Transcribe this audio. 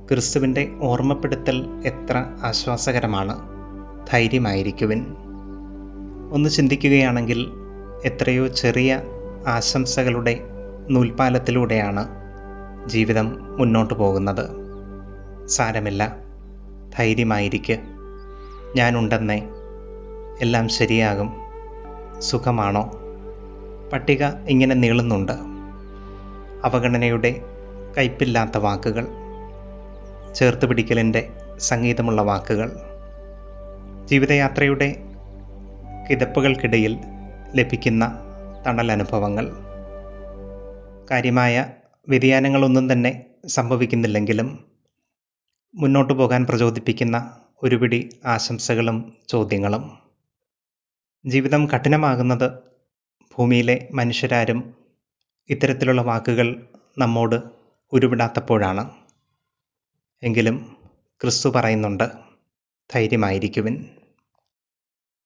ക്രിസ്തുവിൻ്റെ ഓർമ്മപ്പെടുത്തൽ എത്ര ആശ്വാസകരമാണ്. ധൈര്യമായിരിക്കുവിൻ. ഒന്ന് ചിന്തിക്കുകയാണെങ്കിൽ എത്രയോ ചെറിയ ആശംസകളുടെ നൂൽപ്പാലത്തിലൂടെയാണ് ജീവിതം മുന്നോട്ടു പോകുന്നത്. സാരമില്ല, ധൈര്യമായിരിക്ക്, ഞാനുണ്ടെന്നേ, എല്ലാം ശരിയാകും, സുഖമാണോ? പട്ടിക ഇങ്ങനെ നീളുന്നുണ്ട്. അവഗണനയുടെ കയ്പില്ലാത്ത വാക്കുകൾ, ചേർത്തുപിടിക്കലിൻ്റെ സംഗീതമുള്ള വാക്കുകൾ, ജീവിതയാത്രയുടെ കിതപ്പുകൾക്കിടയിൽ ലഭിക്കുന്ന തണലനുഭവങ്ങൾ. കാര്യമായ വ്യതിയാനങ്ങളൊന്നും തന്നെ സംഭവിക്കുന്നില്ലെങ്കിലും മുന്നോട്ടു പോകാൻ പ്രചോദിപ്പിക്കുന്ന ഒരുപിടി ആശംസകളും ചോദ്യങ്ങളും. ജീവിതം കഠിനമാകുന്നത് ഭൂമിയിലെ മനുഷ്യരാരും ഇത്തരത്തിലുള്ള വാക്കുകൾ നമ്മോട് ഉരുവിടാത്തപ്പോഴാണ്. എങ്കിലും ക്രിസ്തു പറയുന്നുണ്ട്, ധൈര്യമായിരിക്കുവിൻ.